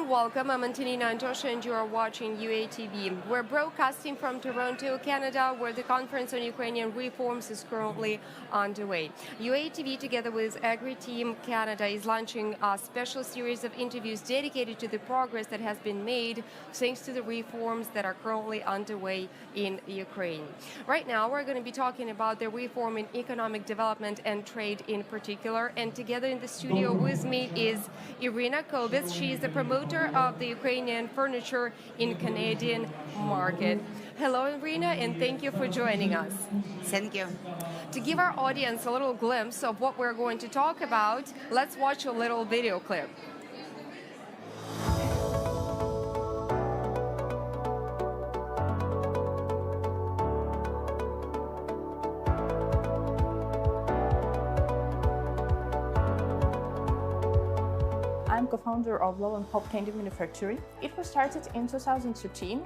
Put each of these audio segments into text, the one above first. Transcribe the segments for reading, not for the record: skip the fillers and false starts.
welcome. I'm Antonina Antosha and you are watching UATV. We're broadcasting from Toronto, Canada, where the Conference on Ukrainian Reforms is currently underway. UATV, together with Agri-Team Canada, is launching a special series of interviews dedicated to the progress that has been made thanks to the reforms that are currently underway in Ukraine. Right now, we're going to be talking about the reform in economic development and trade in particular. And together in the studio with me is Iryna Kobets. She is the promoter of the Ukrainian furniture in Canadian market. Hello, Iryna, and thank you for joining us. Thank you. To give our audience a little glimpse of what we're going to talk about, let's watch a little video clip. I'm co-founder of Love and Pop Candy Manufacturing. It was started in 2013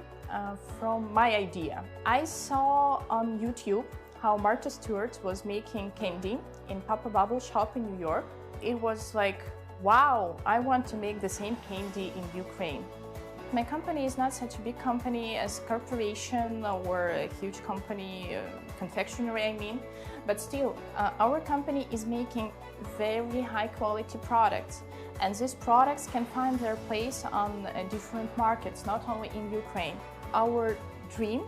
from my idea. I saw on YouTube how Martha Stewart was making candy in Papa Bubble shop in New York. It was like, wow, I want to make the same candy in Ukraine. My company is not such a big company as a corporation or a huge company, confectionery I mean, but still, our company is making very high quality products. And these products can find their place on different markets, not only in Ukraine. Our dream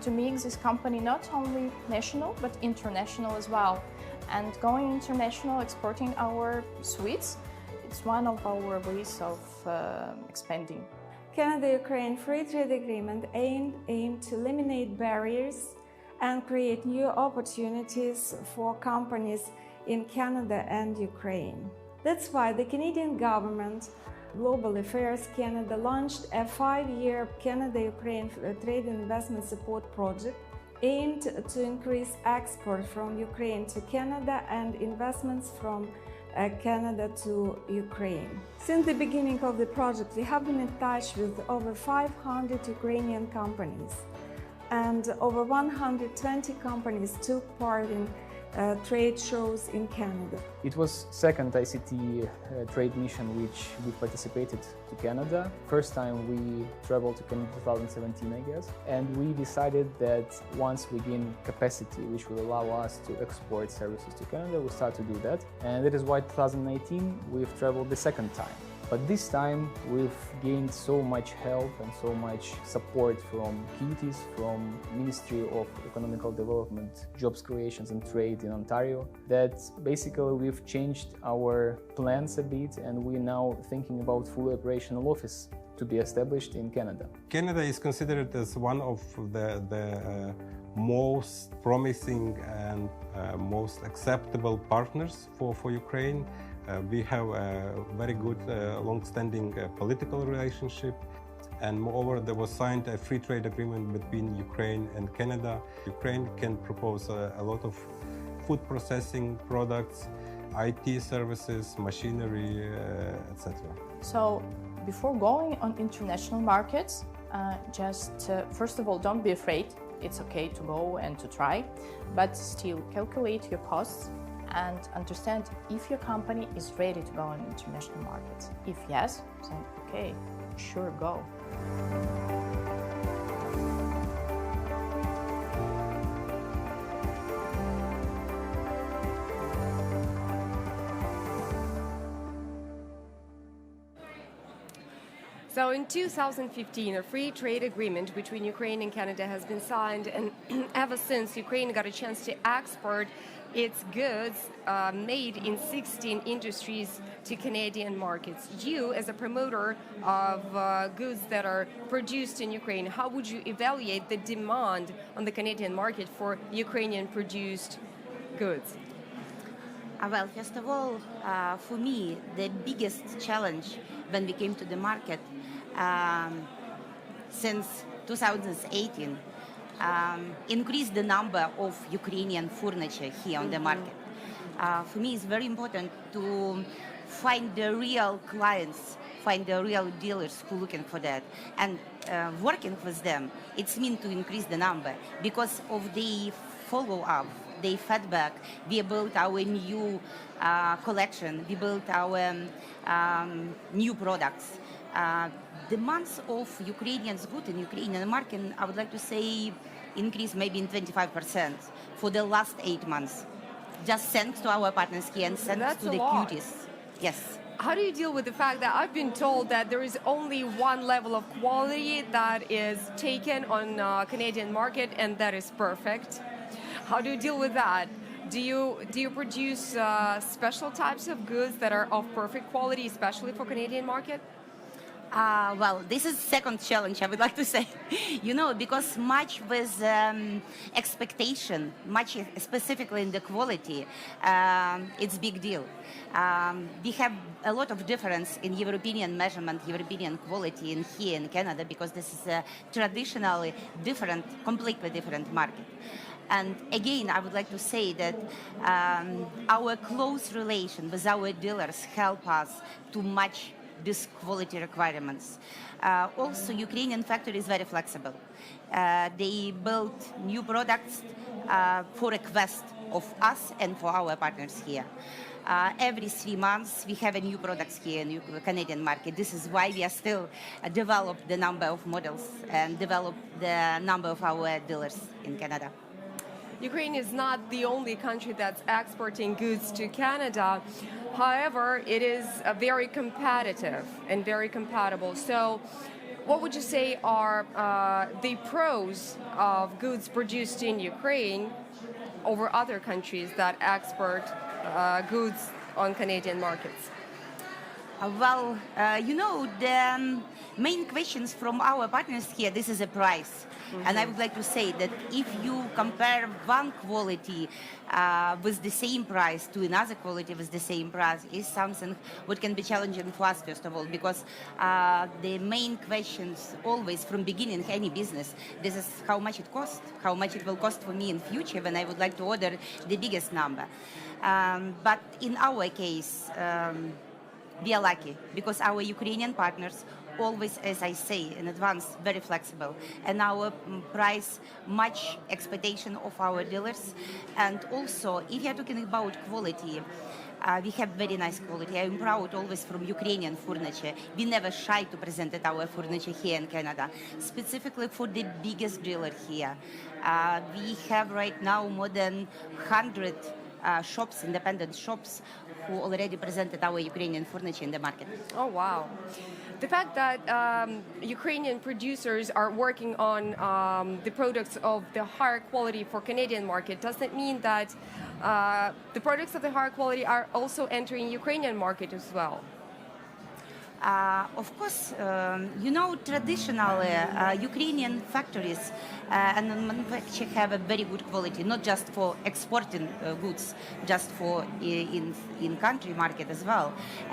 to make this company not only national, but international as well. And going international, exporting our sweets, it's one of our ways of expanding. Canada-Ukraine Free Trade Agreement aimed to eliminate barriers and create new opportunities for companies in Canada and Ukraine. That's why the Canadian government, Global Affairs Canada, launched a 5-year Canada-Ukraine Trade and Investment Support Project aimed to increase export from Ukraine to Canada and investments from Canada to Ukraine. Since the beginning of the project, we have been in touch with over 500 Ukrainian companies, and over 120 companies took part in trade shows in Canada. It was second ICT trade mission which we participated to Canada. First time we traveled to Canada 2017, I guess, and we decided that once we gain capacity which will allow us to export services to Canada, we'll start to do that. And that is why 2018 we've traveled the second time. But this time we've gained so much help and so much support from QTs, from Ministry of Economical Development, Jobs Creations and Trade in Ontario, that basically we've changed our plans a bit and we're now thinking about fully operational office to be established in Canada. Canada is considered as one of the most promising and most acceptable partners for Ukraine. We have a very good long-standing political relationship, and moreover there was signed a free trade agreement between Ukraine and Canada. Ukraine can propose a lot of food processing products, IT services, machinery, etc. So before going on international markets, first of all, don't be afraid. It's okay to go and to try, but still calculate your costs and understand if your company is ready to go on international markets. If yes, then okay, sure, go. So in 2015, a free trade agreement between Ukraine and Canada has been signed, and ever since, Ukraine got a chance to export its goods made in 16 industries to Canadian markets. You, as a promoter of goods that are produced in Ukraine, how would you evaluate the demand on the Canadian market for Ukrainian-produced goods? Well, first of all, for me, the biggest challenge when we came to the market since 2018 increase the number of Ukrainian furniture here on the market. For me, it's very important to find the real clients, find the real dealers who are looking for that. And working with them, it's mean to increase the number because of the follow up, they feedback. We built our new collection. We built our new products. The months of Ukrainians good in Ukrainian market, I would like to say, increased maybe in 25% for the last 8 months. Just thanks to our partners here and thanks That's to a the lot. cuties. Yes. How do you deal with the fact that I've been told that there is only one level of quality that is taken on Canadian market and that is perfect? How do you deal with that? Do you produce special types of goods that are of perfect quality, especially for Canadian market? Well, this is second challenge, I would like to say. Because much with expectation, much specifically in the quality, it's big deal. We have a lot of difference in European measurement, European quality in here in Canada, because this is a traditionally different, completely different market. And again, I would like to say that our close relation with our dealers help us to match these quality requirements. Also, Ukrainian factory is very flexible. They build new products for request of us and for our partners here. Every 3 months, we have a new products here in the Canadian market. This is why we are still develop the number of models and develop the number of our dealers in Canada. Ukraine is not the only country that's exporting goods to Canada. However, it is very competitive and very compatible. So what would you say are the pros of goods produced in Ukraine over other countries that export goods on Canadian markets? The main questions from our partners here, this is a price. Mm-hmm. And I would like to say that if you compare one quality with the same price to another quality with the same price, is something what can be challenging for us, first of all, because the main questions always from beginning any business, this is how much it costs, how much it will cost for me in future when I would like to order the biggest number. But in our case, we are lucky because our Ukrainian partners always, as I say in advance, very flexible, and our price match expectation of our dealers. And also, if you're talking about quality, we have very nice quality. I'm proud always from Ukrainian furniture. We never shy to present our furniture here in Canada, specifically for the biggest dealer here. We have right now more than 100 shops, independent shops, who already presented our Ukrainian furniture in the market. Oh, wow. The fact that Ukrainian producers are working on the products of the higher quality for Canadian market doesn't mean that the products of the higher quality are also entering Ukrainian market as well. Of course, traditionally, Ukrainian factories and manufacture have a very good quality, not just for exporting goods, just for in country market as well.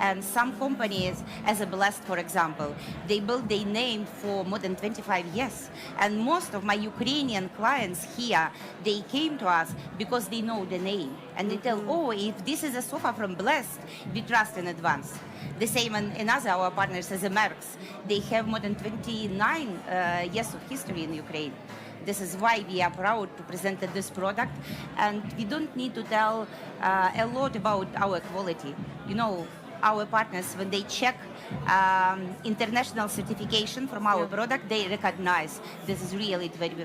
And some companies, as a Blast, for example, they built their name for more than 25 years. And most of my Ukrainian clients here, they came to us because they know the name. And they tell, oh, if this is a sofa from Blast, we trust in advance. The same in other our partners as Mercs. They have more than 29 years of history in Ukraine. This is why we are proud to present this product, and we don't need to tell a lot about our quality. Our partners, when they check international certification from our product, they recognize this is really very,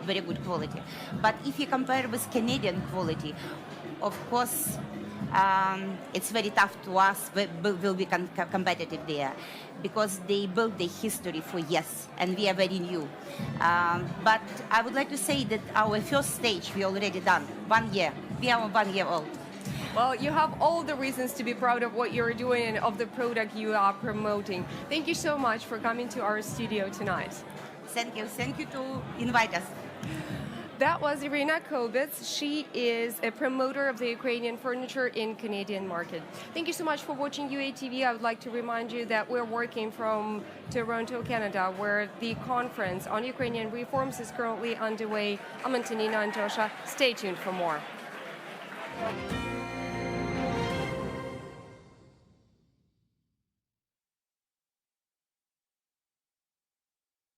very good quality. But if you compare with Canadian quality, of course, it's very tough to us, will be competitive there, because they built the history for years, and we are very new. But I would like to say that our first stage we already done, 1 year. We are 1 year old. Well, you have all the reasons to be proud of what you're doing and of the product you are promoting. Thank you so much for coming to our studio tonight. Thank you to invite us. That was Iryna Kobets. She is a promoter of the Ukrainian furniture in Canadian market. Thank you so much for watching UATV. I would like to remind you that we're working from Toronto, Canada, where the conference on Ukrainian reforms is currently underway. I'm Antonina Antosha. Stay tuned for more.